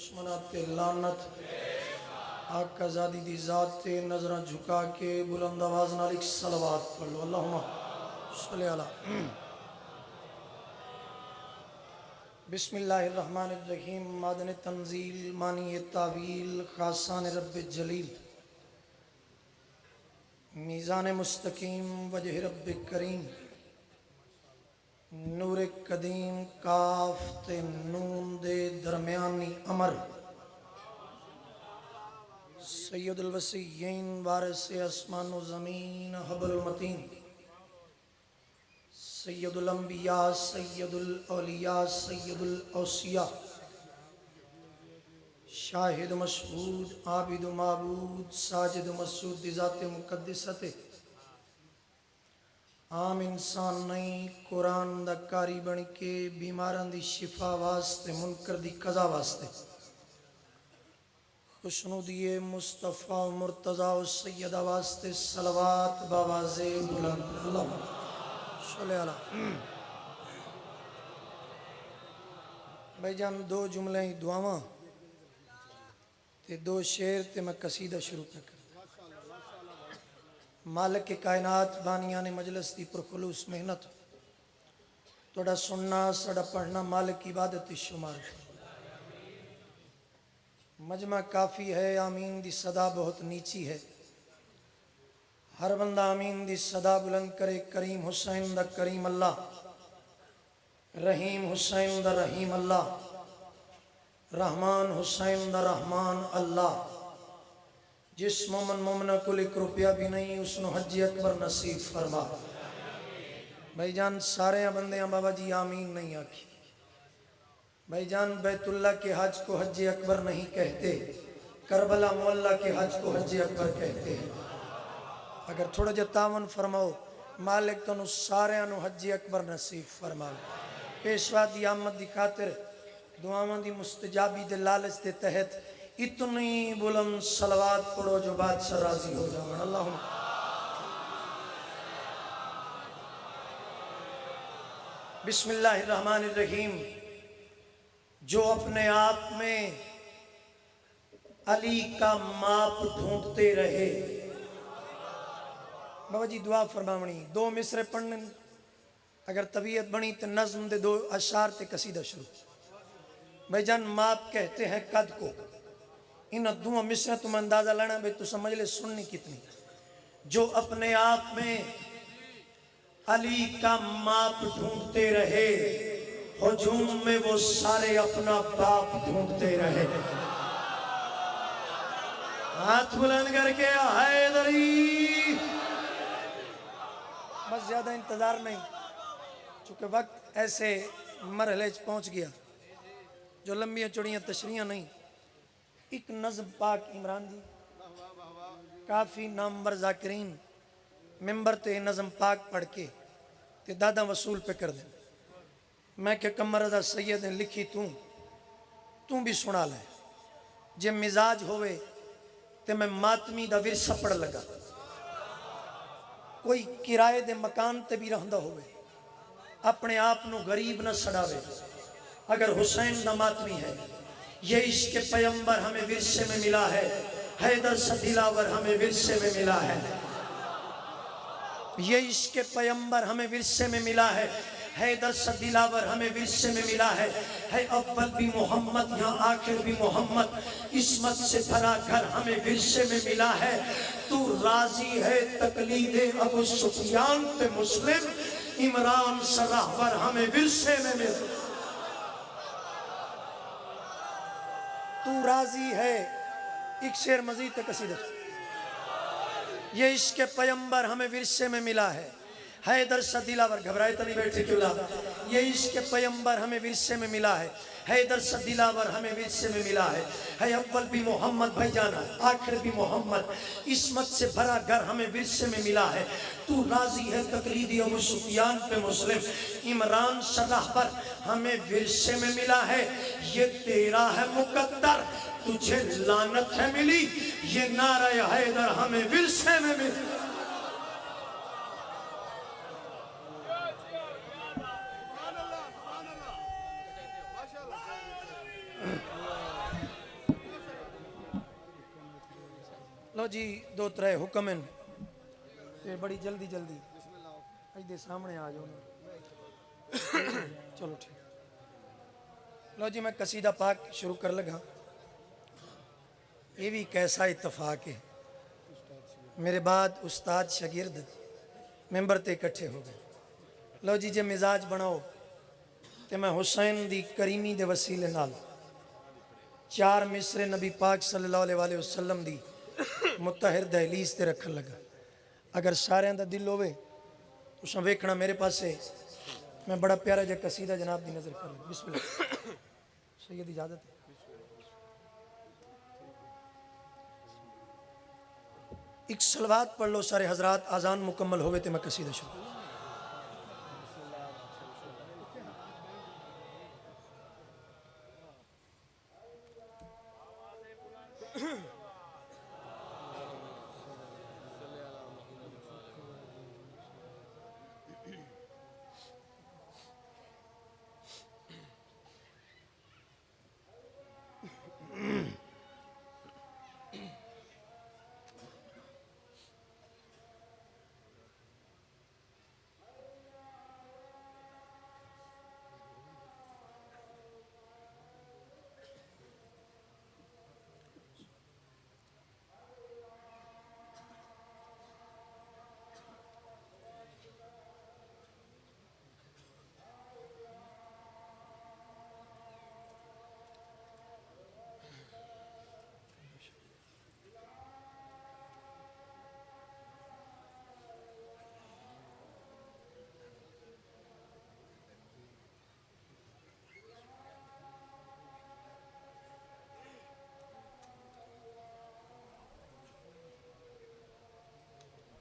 دشمنات تے لعنت آقا زادی دی ذات تے نظرہ جھکا کے بلند آواز نال ایک صلوات پڑھ لو اللہم صلی اللہ بسم اللہ الرحمن الرحیم مادن تنزیل مانی تعویل خاصان رب جلیل میزان مستقیم وجہ رب کریم نور قدیم کاف تے نون دے درمیانی امر سید الوسیین وارث اسمان و زمین حبل المتین سید الانبیاء سید الاولیاء سید الاوصیاء شاہد مشہود عابد معبود ساجد مسعود ذات مقدست عام انسان نہیں قرآن دا کاری بن کے بیماران دی شفا واسطے منکر دی قضا واسطے خوشنودی مصطفیٰ و مرتضیٰ و سیدہ واسطے صلوات باواز بلند اللہ صلی اللہ بھائی جان دو جملے ہی دعاواں تے دو شعر تے میں قصیدہ شروع کر مالک کائنات بانیان مجلس دی پرخلوص محنت توڑا سننا سڑا پڑھنا مالک عبادت شمار مجمع کافی ہے آمین دی صدا بہت نیچی ہے ہر بندہ آمین دی صدا بلند کرے کریم حسین دا کریم اللہ رحیم حسین دا رحیم اللہ رحمان حسین دا رحمان اللہ جس مومن مومنہ کو ایک روپیہ بھی نہیں اس نے حج اکبر نصیب فرما بھائی جان سارے بندیاں بابا جی آمین نہیں آکھی بھائی جان بیت اللہ کے حج کو حج اکبر نہیں کہتے کربلا مولا کے حج کو حج اکبر کہتے ہیں اگر تھوڑا جو تعاون فرماؤ مالک تو نو سارے انو حج اکبر نصیب فرما پیشوا دی آمد دی خاطر دعاواں دی مستجابی دے لالچ دے تحت اتنی بلند صلوات پڑھو جو بادشاہ راضی ہو جاؤں اللہم بسم اللہ الرحمن الرحیم جو اپنے آپ میں علی کا ماپ ڈھونڈتے رہے بابا جی دعا فرماونی دو مصرے پڑھنے اگر طبیعت بنی تو نظم دے دو اشعار تے قصیدہ شروع بھائی جان ماپ کہتے ہیں قد کو ان دو مصرے تم اندازہ لینا بھائی تو سمجھ لے سننی کتنی جو اپنے آپ میں علی کا ماپ ڈھونڈتے رہے ہجوم میں وہ سارے اپنا باپ ڈھونڈتے رہے ہاتھ بلند کر کے حیدری بس زیادہ انتظار نہیں چونکہ وقت ایسے مرحلے پہنچ گیا جو لمبیاں چوڑیاں تشریحاں نہیں ایک نظم پاک عمران جی کافی نامور ذاکرین ممبر تے نظم پاک پڑھ کے تے دادا وصول پہ کر دیں میں کہ کمر رضا سید نے لکھی توں بھی سنا لے جے مزاج ہوئے تے میں ماتمی دا ورثہ پڑھ لگا کوئی کرائے دے مکان تے بھی رہندہ ہوئے اپنے آپ نو غریب نہ سڑاوے اگر حسین دا ماتمی ہے یہ عشق پیمبر ہمیں ورثے میں ملا ہے حیدر سا دلاور ہمیں ورثے میں ملا ہے یہ عشق پیمبر ہمیں ورثے میں ملا ہے حیدر سا دلاور ہمیں ورثے میں ملا ہے اول بھی محمد یہاں آخر بھی محمد عصمت سے بھرا گھر ہمیں ورثے میں ملا ہے تو راضی ہے تقلید ابو سفیان پہ مسلم عمران سا راہبر ہمیں ورثے میں ملا تو راضی ہے ایک شعر مزید قصیدہ یہ عشق پیمبر ہمیں ورثے میں ملا ہے حیدر سا دلاور گھبرائے تو نہیں بیٹھے کیوں لا یہ عشق پیمبر ہمیں ورثے میں ملا ہے حیدر سا دلاور ہمیں ورثے میں ملا ہے اول بھی محمد بھائی جانا آخر بھی محمد عصمت سے بھرا گھر ہمیں ورثے میں ملا ہے تو راضی ہے تقلیدی ابو سفیان پہ مسلم عمران سا راہبر ہمیں ورثے میں ملا ہے یہ تیرا ہے مقدر تجھے لعنت ہے ملی یہ نعرہ حیدر ہمیں ورثے میں ملا لو جی دو ترے حکم ہیں تے بڑی جلدی جلدی اجدے سامنے آ جاؤ چلو ٹھیک لو جی میں قصیدہ پاک شروع کر لگا یہ بھی کیسا اتفاق ہے میرے بعد استاد شاگرد ممبر تے اکٹھے ہو گئے لو جی جے مزاج بناؤ تے میں حسین دی کریمی دے وسیلے نال 4 مصرے نبی پاک صلی اللہ علیہ وسلم دی متحر دہلیز تے رکھن لگا اگر سارے دا دل ہوئے تو سن ویکھنا میرے پاس سے میں بڑا پیارا جا قصیدہ جناب دی نظر کر لوں بسم اللہ سید اجازت ہے ایک صلوات پڑھ لو سارے حضرات آذان مکمل ہوئے تے میں قصیدہ شروع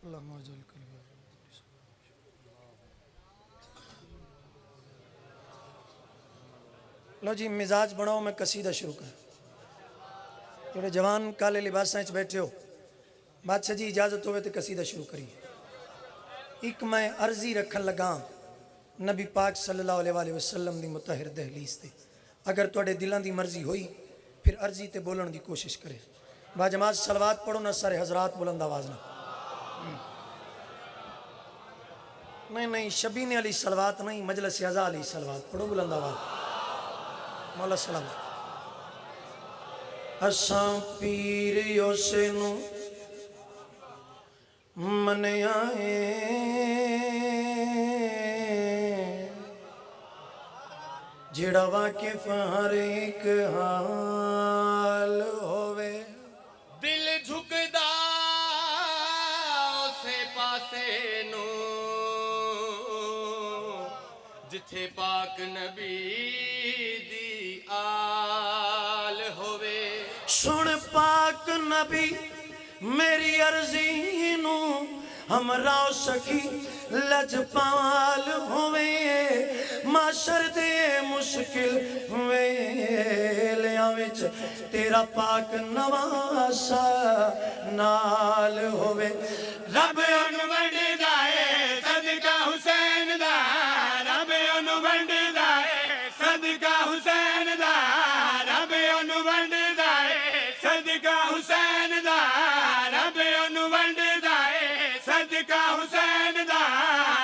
اللہم اجعل قلبی لو جی مزاج بناؤ میں قصیدہ شروع کر جوڑے جوان کالے لباسیں بیٹھے ہو بادشاہ جی اجازت ہوئے تو قصیدہ شروع کریے ایک میں عرضی رکھن لگا نبی پاک صلی اللہ علیہ وسلم دی متحر دہلیز تے اگر توڑے دلان دی مرضی ہوئی پھر عرضی تے بولن دی کوشش کرے باجماعت صلوات پڑھو نہ سارے حضرات بلند آواز نہ نہیں شبین علی صلوات نہیں مجلس اعزا علی صلوات پڑھو بلند آواز مولا سلام اساں پیر یوسنو منیا جڑا واقف ہر ایک حال ہوئے دل جھکدا اسے پاسے نو جتھے پاک نبی دی آل ہوئے سن پاک نبی میری عرضی نو ہمراہ سکھی لجپال ہوئے معاشر دے مشکل ویلیاں وچ تیرا پاک نواسا نال ہوئے رب ان ونڈ دائے صدقہ حسین دا رب ان ونڈ دائے صدقہ حسین دا رب ان ونڈ دائے صدقہ حسین دا رب ان ونڈ دائے صدقہ حسین دا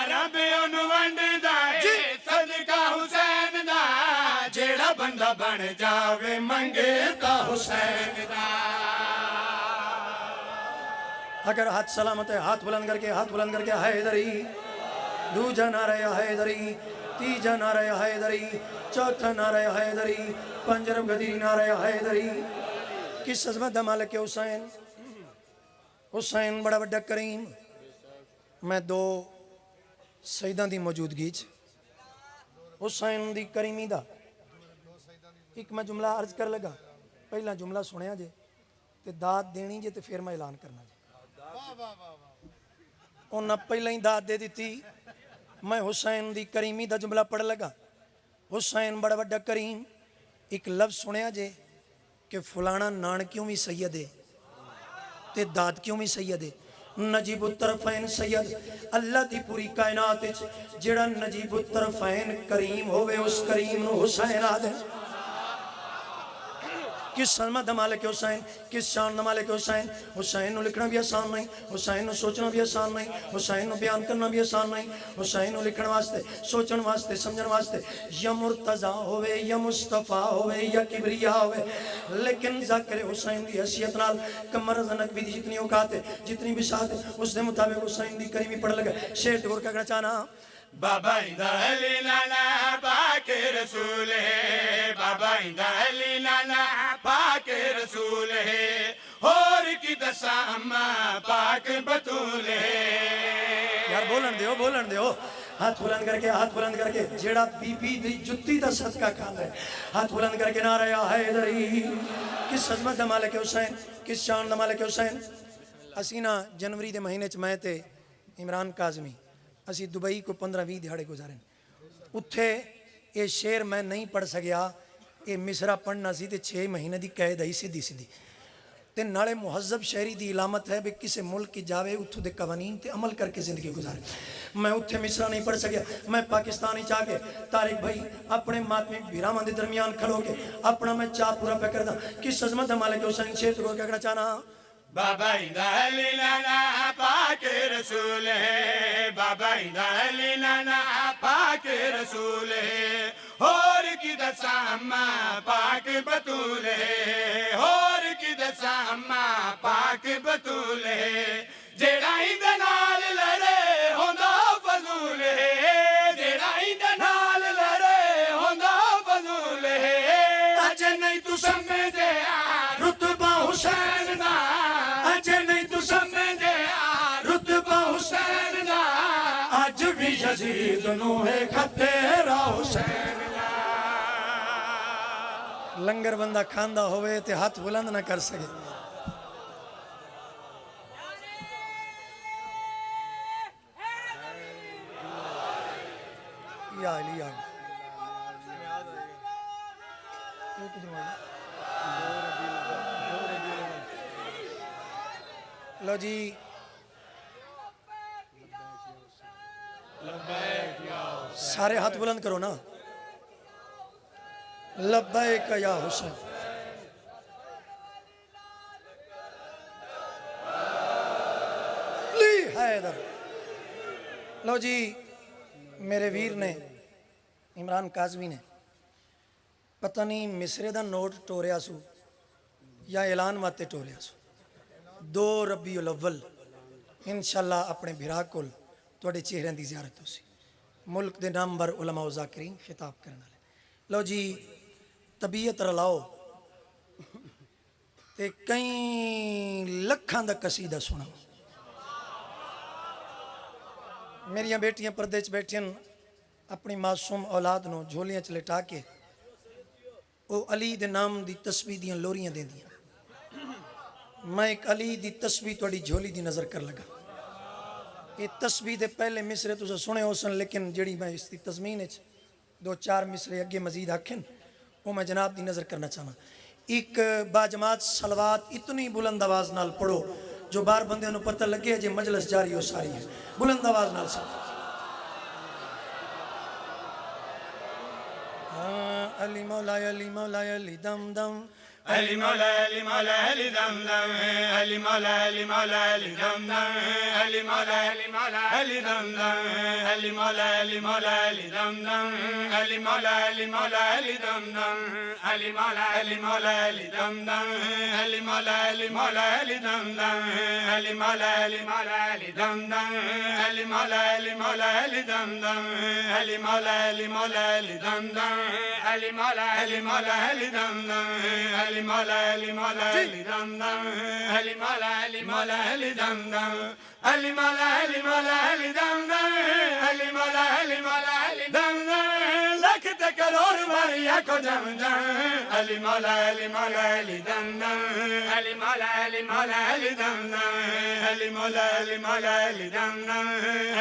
رب ان ونڈ دائے صدقہ حسین دا جیڑا بندہ بن جاوے منگے تا حسین دا اگر ہاتھ سلامت ہے ہاتھ بلند کر کے حیدری دوجا نعرہ حیدری تیجا نعرہ حیدری چوتھا نعرہ حیدری پنجرم گدی نعرہ حیدری کس عظمت دا مالک حسین حسین بڑا بڑا کریم میں 2 سیدان دی موجودگی حسین دی کریمی دا ایک میں جملہ عرض کر لگا پہلا جملہ سنیا جے تے داد دینی جے تے پھر میں اعلان کرنا جے انہاں پہلے ہی داد دے دیتی میں حسین دی کریمی دا جملہ پڑھ لگا حسین بڑا بڑا کریم ایک لفظ سنیا جے کہ فلانا نان کیوں بھی سید ہے تے داد کیوں بھی سید ہے نجیب الطرفین سید اللہ دی پوری کائنات جڑا نجیب الطرفین کریم ہوئے اس کریم نو حسین آدھے کس عظمت مالک حسین، کس شان مالک حسین. حسین نو لکھنا بھی آسان نہیں، حسین نو سوچنا بھی آسان نہیں، حسین نو بیان کرنا بھی آسان نہیں. حسین نو لکھن واسطے، سوچن واسطے، سمجھن واسطے یا مرتضی ہوئے یا مصطفیٰ ہوئے یا کبریا ہوئے، لیکن ذاکر حسین دی حیثیت نال کمر زنک بھی دی جتنی اوقات ہے، جتنی بھی ساتھ ہے، اس دے مطابق حسین دی کریمی پڑھ لگا. شیر تے غور کرنا چاہنا. بابا ایندا علی نانا پاک رسول ہے، بابا ایندا علی نانا پاک رسول ہے، اور کی دساں اماں پاک بطول ہے. یار بولن دیو ہاتھ بلند کر کے، ہاتھ بلند کر کے جیڑا بی بی دی جتی دا صدقہ کھانا ہے، ہاتھ بلند کر کے نعرہ یا حیدری. کس عظمت دا مالک حسین، کس شان دا مالک حسین. اسی نا جنوری دے مہینے چ میں تے عمران کاظمی اسی دبئی کو 15-20 دہاڑے گزارے. اتھے یہ شعر میں نہیں پڑھ سکیا، یہ مصرع پڑھنا سی تے 6 مہینے دی قید آئی سیدھی سیدھی. تے نالے مہذب شہری دی علامت ہے بھی کسے ملک کی جاوے اتھو دے قوانین تے عمل کر کے زندگی گزارے. میں اتھے مصرع نہیں پڑھ سکیا. میں پاکستانی چاہ کے طارق بھائی اپنے ماتمی بیرامان دے درمیان کھڑو کے اپنا میں چاہ پورا پہ کردہ. کس عظمت مالک حسین شیر تو کیا کرنا چاہنا. بابا ایندا علی نانا پاک رسول ہے، بابا ایندا علی نانا پاک رسول ہے، اور کی دساں اماں پاک بطول ہے، اور کی دساں اماں پاک بطول ہے. جیڑا ایندے نال لڑے ہوندا فضول ہے، جیڑا ایندے نال لڑے ہوندا فضول ہے. اج نہیں تو سمجھے رتبہ حسین دا، اج نہیں تو سمجھے رتبہ حسین دا، اج بھی یزید نو ہے خطرہ حسین دا. لنگر بندہ کھاندہ ہوئے تے ہاتھ بلند نہ کر سکے. یا علی یا علی. لو جی سارے ہاتھ بلند کرو نا. لبیک یا حسین. لی حیدر. لو جی میرے ویر نے عمران کاظمی نے پتہ نہیں مصرے دا نوٹ ٹوریا سو یا اعلان واتے ٹوریا سو. 2 ربیع الاول انشاءاللہ اپنے بھرا کول توڑے چہریں دی زیارت ہو سی. ملک دے نامبر علماء و ذاکرین خطاب کرنا لے. لو جی طبیعت رلاؤ تے کئی لکھاں دا قصیدہ سنا. میریاں بیٹیاں پردے چ بیٹھیں اپنی معصوم اولاد نو جھولیاں چ لٹا کے او علی دے نام دی تسبیح دیاں لوریاں دے دیاں. میں ایک علی دی تسبیح توڑی جھولی دی نظر کر لگا. یہ تسبیح دے پہلے مصرے تو سنے ہو سن، لیکن جڑی میں اس دی تضمین 2-4 مصرے اگے مزید آکھیں وہ میں جناب دی نظر کرنا چاہنا. ایک باجماعت صلوات اتنی بلند آواز نال پڑھو جو بار بندے انہوں پتہ لگے جے مجلس جاری ہو ساری ہے. بلند آواز نال سن. علی مولا علی مولا علی دم دم، علی مولا علی مولا علی دم دم، علی مولا علی مولا علی دم دم، علی مولا علی مولا علی دم دم، علی مولا علی مولا علی دم دم، علی مولا علی مولا علی دم دم، علی مولا علی مولا علی دم دم، علی مولا علی مولا علی دم دم، علی مولا علی مولا علی دم دم، علی مولا علی مولا علی دم دم، علی مولا علی مولا علی دم دم، علی مولا علی مولا علی دم دم، علی مولا علی مولا علی دم دم، علی مولا علی مولا علی دم دم، علی مولا علی مولا علی دم دم، علی مولا علی مولا علی دم دم. لکھ تے کروڑ ماریا کو جم جم، علی مولا علی مولا علی دم دم، علی مولا علی مولا علی دم دم، علی مولا علی مولا علی دم دم،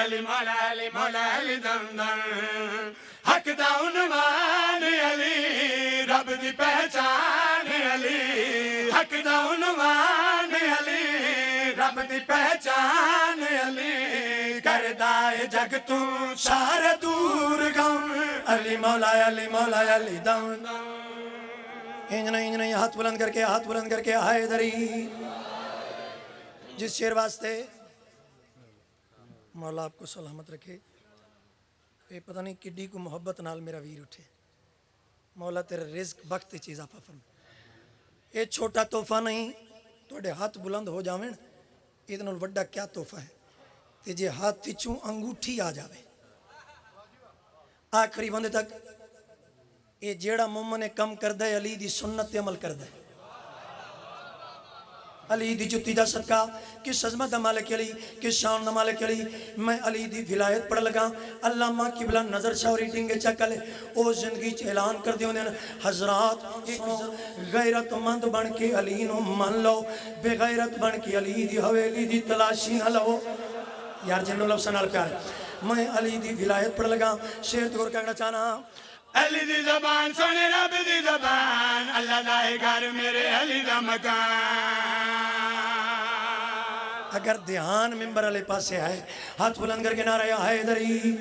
علی مولا علی مولا علی دم دم. حق دا عنوان علی، رب دی پہچان علی، حق دا عنوان علی، رب دی پہچان علی، کردہ اے جگ تو سارے دور غم، علی مولا علی مولا علی دم دم. انج نہیں ہاتھ بلند کر کے حیدری. جس شیر واسطے مولا آپ کو سلامت رکھے. یہ پتہ نہیں کڈی کو محبت نال میرا ویر اٹھے. مولا تیرے رزق بخت چیز آپ فرما. یہ چھوٹا تحفہ نہیں توڑے ہاتھ بلند ہو جاویں یہ نال وڈا کیا تحفہ ہے. تے جے ہاتھ چوں انگوٹھی آ جاوے آخری بندے تک یہ جیڑا مومن کم کردہ ہے علی دی سنت تے عمل کردہ ہے. علی دی جتی دا صدقہ کس عظمت دا مالک علی کس شان دا مالک علی. میں علی دی ولایت پڑھ لگا. علامہ قبلہ نظر شاوری ڈنگے چکلے او زندگی چ اعلان کر دیوں دین حضرات غیرت مند بن کے علی نو مان لو بے غیرت بن کے علی دی حویلی دی تلاشی نہ لو. یار جنو لفظ نال پیار میں علی دی ولایت پڑھ لگا. شیر تو کرنا چاہنا علی دی زبان سونے رب دی زبان اللہ دا ہے گھر میرے علی دا مکان. اگر دھیان ممبر والے پاسے ہے ہاتھ بلند کر کے نعرہ حیدری.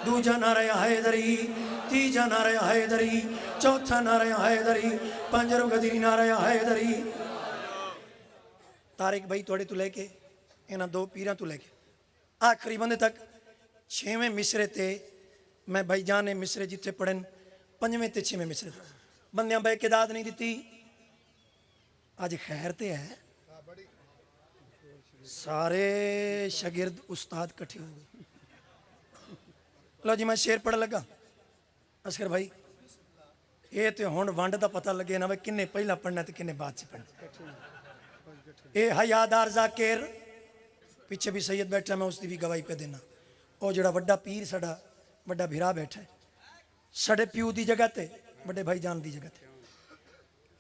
دوجا نعرہ حیدری. تیجا نعرہ حیدری. چوتھا نعرہ حیدری. پنجروں گدری نعرہ حیدری. طارق بھائی توڑے تو لے کے انہاں دو پیراں تو لے کے آخری بندے تک 6ویں مصرے تے میں بھائی جان نے مصرے جتھے پڑھن 5ویں تے 6ویں مصرے بندیاں بے قداد نہیں دیتی. آج خیر تے ہے سارے شاگرد استاد کٹھے ہو گئے. لو جی میں شیر پڑھ لگا. اسکر بھائی یہ تے ہون وانڈ دا پتہ لگے نا کنے پہلا پڑھنا تے کنے بعد سے پڑھنا. اے حیادار ذاکر پیچھے بھی سید بیٹھا میں اس دی بھی گواہی پہ دینا. او جڑا وڈا پیر سڑا وڈا بھیرا بیٹھا ہے سڑے پیو دی جگہ تے بڑے بھائی جان دی جگہ تے.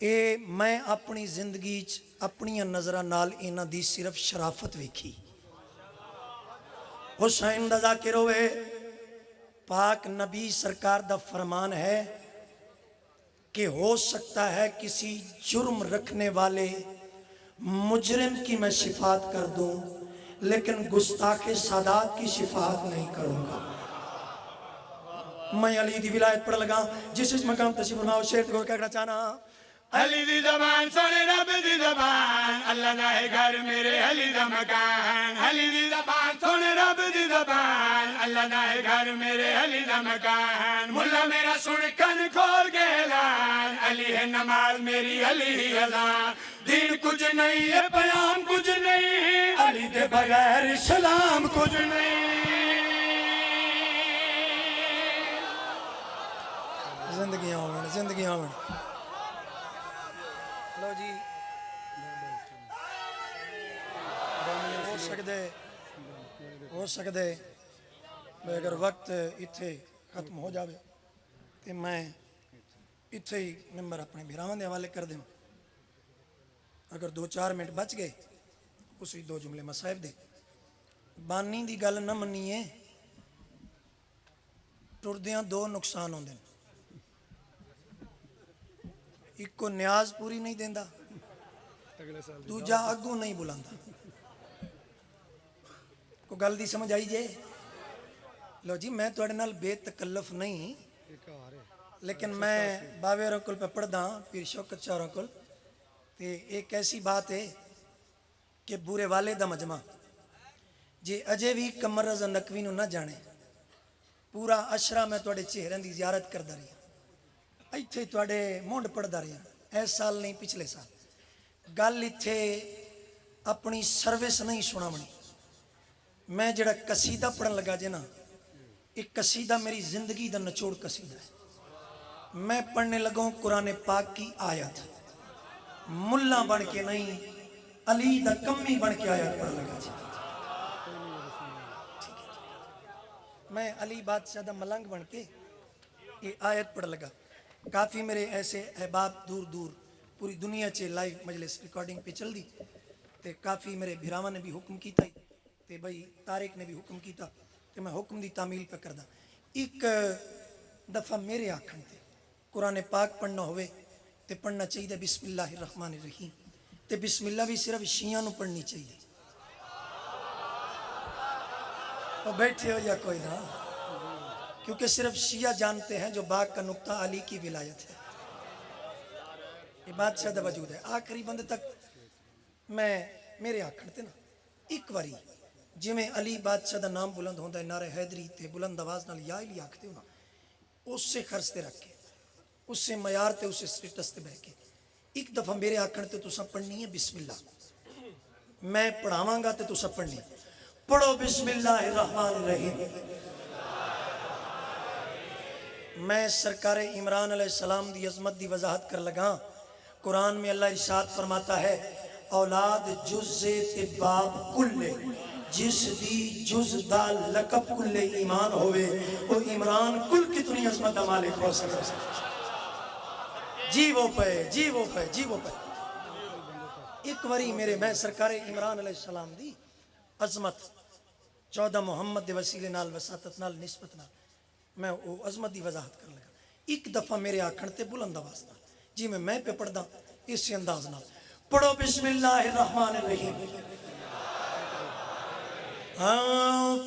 اے میں اپنی زندگی اپنی نظرہ نال اینا دی صرف شرافت ویکھی. حسین دا ذاکر ہوئے پاک نبی سرکار دا فرمان ہے کہ ہو سکتا ہے کسی جرم رکھنے والے مجرم کی میں شفاعت کر دوں لیکن گستاخ سادات کی شفاعت نہیں کروں گا. میں علی دی ولایت پڑھ لگا. جس اس مقام تشریف فرماؤ شیر کو کہنا چاہنا علی دی زبان سونے رب دی زبان اللہ دا ہے گھر میرے علی دا مکان. علی دی زبان سونے رب دی زبان اللہ دا ہے گھر میرے علی دا مکان. ملا میرا سن کن کھول کے اعلان علی ہے نماز میری علی ہی اذان. دین کچھ نہیں ہے پیام کچھ نہیں علی دے بغیر اسلام کچھ نہیں. زندگیاں ہوئے لو جی ہو سکتے اگر وقت اتھے ختم ہو جاوے تو میں اتھے ہی نمبر اپنے بھیراوان دے حوالے کر دیں. اگر 2-4 منٹ بچ گئے اسی 2 جملے مصائب دے. بانی دی گل نہ منیے ٹردیاں 2 نقصان ہوندے. ایک کو نیاز پوری نہیں دیندہ دوجا اگوں نہیں بلاندہ. کو گل دی سمجھ آئی جے. لو جی میں توڑے نال بے تکلف نہیں لیکن میں باوے رکل پہ پڑھ دا پیر شوکت شاہ رکل تے ایک ایسی بات ہے کہ بورے والے دا مجمع جے اجے بھی کمر رضا نقوی نو نہ جانے پورا عشرہ میں توڑے چہرن دی زیارت کر دا رہی ایتھے توڑے مونڈ پڑھ دا رہی ایس سال نہیں پچھلے سال. گل ایتھے اپنی سروس نہیں سنا منی. میں جڑا قصیدہ پڑھن لگا جے نا ایک قصیدہ میری زندگی دا نچوڑ قصیدہ ہے. میں پڑھنے لگوں قرآن پاک کی آیت ملا بن کے نہیں علی دا کمی بن کے آیت پڑھ لگا جی. میں علی بادشاہ دا ملنگ بن کے یہ آیت پڑھ لگا. کافی میرے ایسے احباب دور دور پوری دنیا چے لائیو مجلس ریکارڈنگ پہ چل دی تے کافی میرے بھراواں نے بھی حکم کیتا ہی تے بھائی طارق نے بھی حکم کیتا تے میں حکم دی تعمیل پہ کردہ. ایک دفعہ میرے آکھن تے قرآن پاک پڑھنا ہوئے تے پڑھنا چاہیے بسم اللہ الرحمن الرحیم تے بسم اللہ بھی صرف شیعہ نو پڑھنی چاہیے. اور بیٹھے ہو یا کوئی نہ کیونکہ صرف شیعہ جانتے ہیں جو باغ کا نقطہ علی کی ولایت ہے. یہ بادشاہ دا وجود ہے آخری بندے تک میں میرے آکھن تے نا ایک واری جویں علی بادشاہ دا نام بلند ہوندا ہے نعرہ حیدری تے بلند آواز نال یا علی آکھتے ہو نا اس سے خرچ تے رکھ کے اس سے معیار تے اس سے سٹیٹس تے بہ کے ایک دفعہ میرے آکھن تے تساں پڑھنی ہے بسم اللہ میں پڑھاواں گا تے تساں پڑھنی پڑھو بسم اللہ الرحمن الرحیم میں سرکار عمران علیہ السلام دی عظمت دی وضاحت کر لگا قرآن میں اللہ ارشاد فرماتا ہے اولاد جز تباب کل جس دی جز دا لقب کل ایمان ہوئے وہ عمران کل کتنی عظمت دا مالک ہو سکتا جی وہ پہ جی وہ پہ جی وہ پہ ایک وری میرے میں سرکار عمران علیہ السلام دی عظمت 14 محمد دے وسیلے نال وساطت نال نسبت نال میں وہ عظمت دی وضاحت کر لگا ایک دفعہ میرے آکھن تے بلند آواز نال جی میں پہ پڑھ دا اس انداز نال پڑھو بسم اللہ الرحمن الرحیم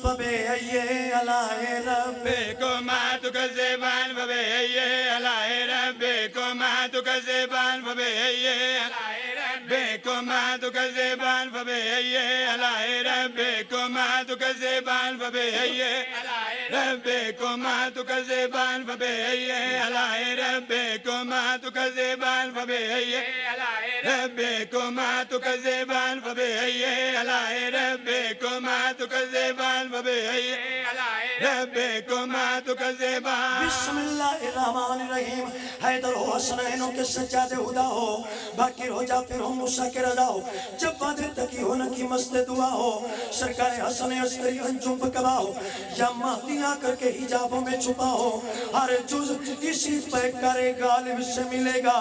فبأي آلاء ربكما تكذبان فبأي آلاء ربكما تكذبان فبأي آلاء ربكما تكذبان فبأي آلاء ربكما تكذبان فبأي آلاء ربكما تكذبان فبأي آلاء ربكما تكذبان فبأي آلاء ربكما تكذبان فبأي آلاء ربكما تكذبان فبأي آلاء ربكما تكذبان بسم اللہ الرحمن الرحیم حیدر ہو حسنینوں کے سجاد ہدا ہو باقر ہو جعفر ہو موسیٰ کے رضا ہو جب بادر تکی ہونا کی مست دعا ہو سرکار حسن عسکری انجم بکبا ہو یا مہدی آ کر کے حجابوں میں چھپا ہو ہر جز اسی پہ کرے غالب سے ملے گا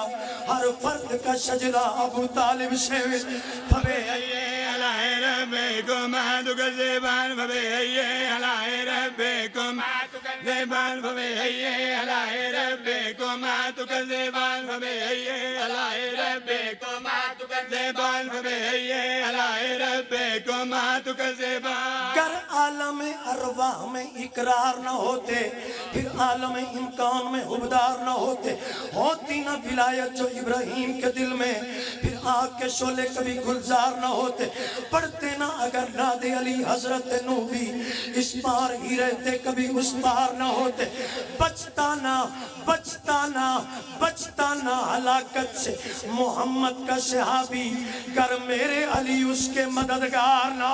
ہر فرد کا سجدہ ابو طالب سے فبأي آلاء ربكما تكذبان فبأي آلاء ربكما تكذبان فبأي آلاء ربكما تكذبان فبأي آلاء ربكما تكذبان فبأي آلاء ربكما تكذبان گر عالم ارواح میں اقرار نہ ہوتے پھر عالم امکان میں حبدار نہ ہوتے ہوتی نہ ولایت جو ابراہیم کے دل میں پھر آگ کے شعلے کبھی گلزار نہ ہوتے پڑھتے نہ اگر ناد علی حضرت نوبی اس پار ہی رہتے کبھی اس پار نہ ہوتے بچتا نہ ہلاکت سے محمد کا صحابی گر میرے علی اس کے مددگار نہ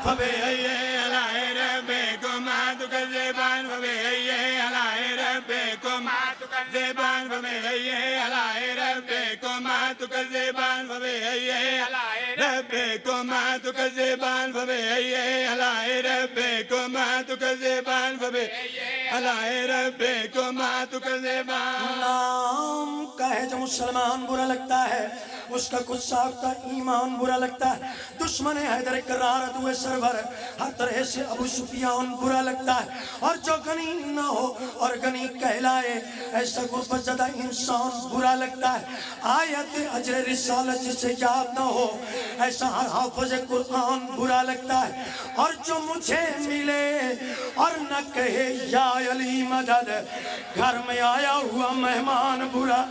فبأي آلاء ربكما تكذبان فبأي آلاء ربكما تكذبان فبأي آلاء ربكما تكذبان فبأي آلاء ربكما تكذبان فبأي آلاء ربكما تكذبان فبأي آلاء ربكما تكذبان نام کا ہے جو مسلمان برا لگتا ہے اس کا کچھ ساختہ ایمان برا لگتا ہے دشمن حیدر کرارت ہوئے سرور ہر طرح سے ابو سفیان برا لگتا ہے اور جو غنی نہ ہو اور غنی کہلائے ایسا غربت زدہ انسان برا لگتا ہے آیت اجر رسالت جسے یاد نہ ہو ایسا ہر حافظ قرآن برا لگتا ہے اور جو مجھے ملے اور نہ کہے یا علی مدد گھر میں آیا ہوا مہمان برا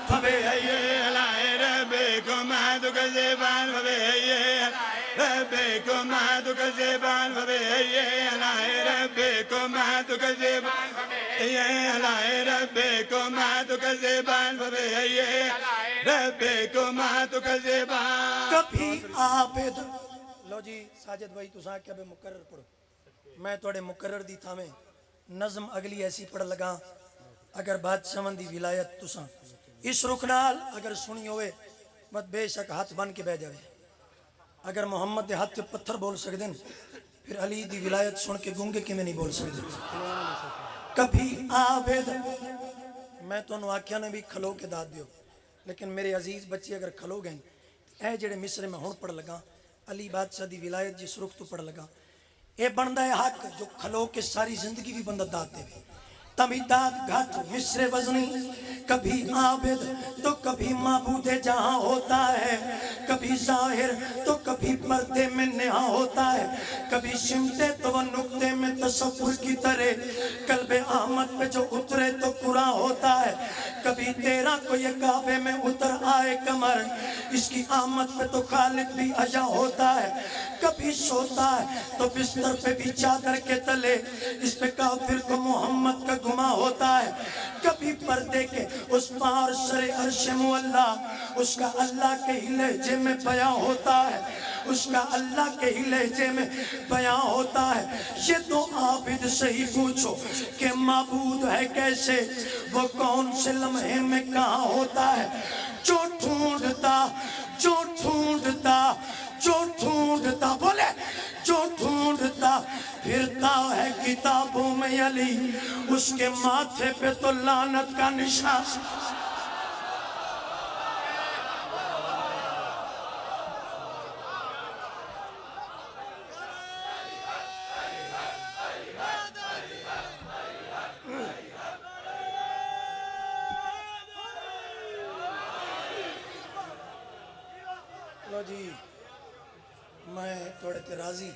فبأي آلاء ربكما تكذبان فبأي آلاء ربكما تكذبان فبأي آلاء ربكما تكذبان فبأي آلاء ربكما تكذبان فبأي آلاء ربكما تكذبان کبھی عابد لو جی ساجد بھائی تو ساں کیا بے مقرر پڑھو میں توڑے مقرر دی تھا میں نظم اگلی ایسی پڑھ لگا اگر بادشاہ دی ولایت تو ساں اس رکنال اگر سنی ہوئے بس بے شک ہاتھ بن کے بہ جاوے اگر محمد دے ہاتھ کے پتھر بول سکتے ہیں پھر علی دی ولایت سن کے گونگے کی میں نہیں بول سکتے کبھی عابد میں تو انہوں آکھیا نے بھی کھلو کے داد دیو لیکن میرے عزیز بچے اگر کھلو گئیں اے جڑے مصرے میں ہون پڑھ لگا علی بادشاہ دی ولایت جس رخ تو پڑھ لگا اے بندہ ہے حق جو کھلو کے ساری زندگی بھی بندہ داد دے تمیداد گھٹ مصر وزنی کبھی عابد تو کبھی معبود جہاں ہوتا ہے کبھی ظاہر تو کبھی پردے میں نہاں ہوتا ہے کبھی شمتے تو وہ نقطے میں تصور کی طرح قلب احمد پہ جو اترے تو قرآن ہوتا ہے کبھی کبھی تیرا کوئی کعبے میں اتر آئے کمر، اس کی آمد پہ تو خالد بھی عجا ہوتا ہے، کبھی سوتا ہے تو بستر پہ بھی چادر کے تلے اس پہ کافر کو محمد کا گما ہوتا ہے، کبھی پردے کے اس پار سر عرش معلا اس کا اللہ کے ہی لہجے میں بیان ہوتا ہے، اس کا اللہ کے ہی لہجے میں بیان ہوتا ہے۔ یہ تو عابد سے ہی پوچھو کہ معبود ہے کیسے، وہ کون سے لمحے میں کہاں ہوتا ہے، جو ڈھونڈتا جو ڈھونڈتا جو ڈھونڈتا بولے جو ڈھونڈتا پھرتا ہے کتابوں میں علی، اس کے ماتھے پہ تو لعنت کا نشان۔ لو جی میں تھوڑے تے راضی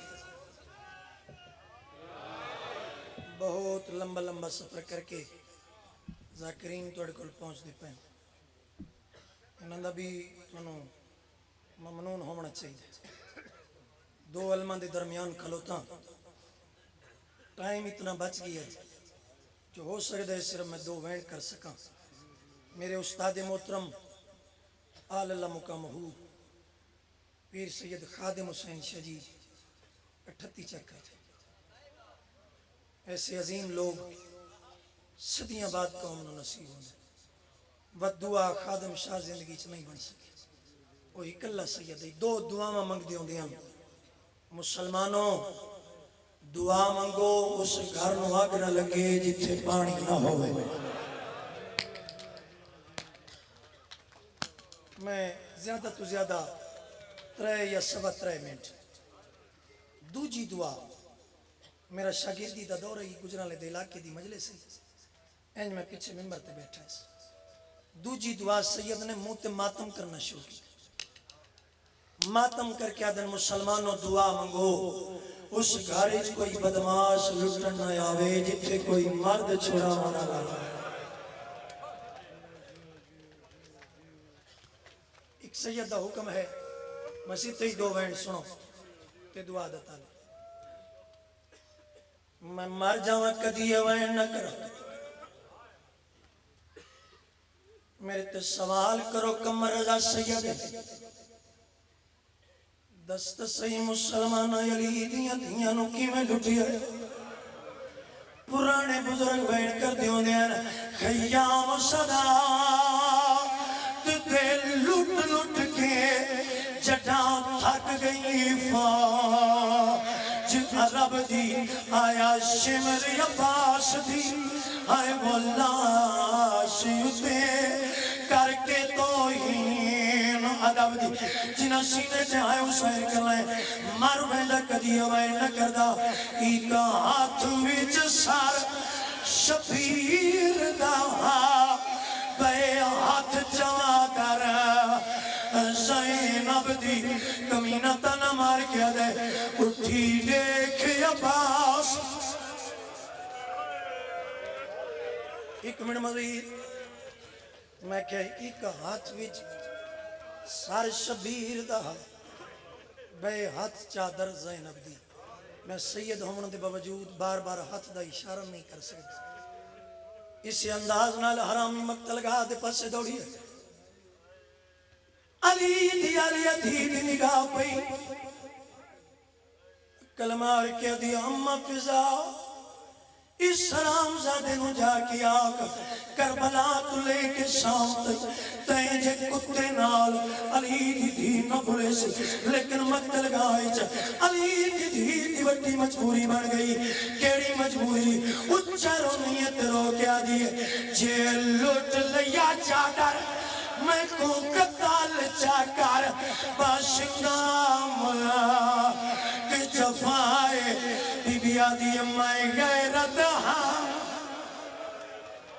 بہت لمبا لمبا سفر کر کے ذاکرین تھوڑے کول پہنچ دے پہ انہوں نے بھی انہوں ممنون ہونا چاہیے۔ دو علماء دے درمیان کھلوتا ٹائم اتنا بچ گیا جو ہو سکتا ہے صرف میں دو وینڈ کر سکاں۔ میرے استاد محترم آل اللہ مقامہو پیر سید خادم حسین شاہ جی 38 چکر تھے، ایسے عظیم لوگ صدیاں بعد قوم نو نصیب ہونے ودعا خادم شاہ زندگی چ نہیں بن سکے، وہ اکلا سید ہے۔ دو دعا منگ دیوں دیاں مسلمانوں، دعا منگو اس گھر نو آگ نہ لگے جتھے پانی نہ ہوئے۔ میں زیادہ تو زیادہ 3 یا 3.25 منٹ دوجی دعا میرا شاگردی دا دورہ ہی گجرالے دے علاقے دی مجلس ہے، اینج میں پیچھے ممبر تے بیٹھا ہے۔ دوجی دعا سید نے منہ تے ماتم کرنا شروع کی، ماتم کر کے آدن مسلمانوں دعا منگو اس گھارج کوئی بدماش لٹن نہ آوے جتھے کوئی مرد چھوڑا ہونا لگا۔ ایک سید دا حکم ہے مسیح تے ہی 2 وینڈ سنو تے دعا دتا لے، میں مر جاواں کدی یہ وینڈ نہ کرو، میرے تے سوال کرو کمر رضا سید دست صحیح مسلمان علی دیاں دیاں نو کی میں لٹیا پرانے بزرگ وینڈ کر دیوں دیاں خیام صدا تے لٹ لٹ کے جٹاں تھک گئی فاج عرب دی آیا شمر عباس دی آئے مولا شیوتے کر کے توہین عرب دی جنہ سینے سے آئے حسین کرلائے مر بیندا کدی ہوئے نہ کردا ایک ہاتھ وچ سار شبیر دا بے ہاتھ جوا کر زینب دی کمینہ تنہ مار کیا دے اٹھی دیکھ عباس۔ ایک منٹ مزید میں کہ ایک ہاتھ وچ سار شبیر دا بے ہاتھ چادر زینب دی، میں سید ہونے دے باوجود بار بار ہاتھ دا اشارہ نہیں کر سکتا، اسی انداز نال حرامی مقتل گاہ دے پاسے دوڑی ہے۔ علی دی نگاہ پئی کلمار کے دی اماں فضا اس سلام زادے نو جا کے آکا کربلا تو لے کے شام تک تین جے کتے نال علی دی نہ بھولے سے، لیکن مقتل گاہ علی دی وڈی مجبوری بن گئی۔ کیڑی مجبوری؟ اچھا رونیت رو کیا دیئے جے لوٹ لیا چادر میں کو قتال چاکر باشنگام کہ جفائے بی بی آدھی امائے غیرت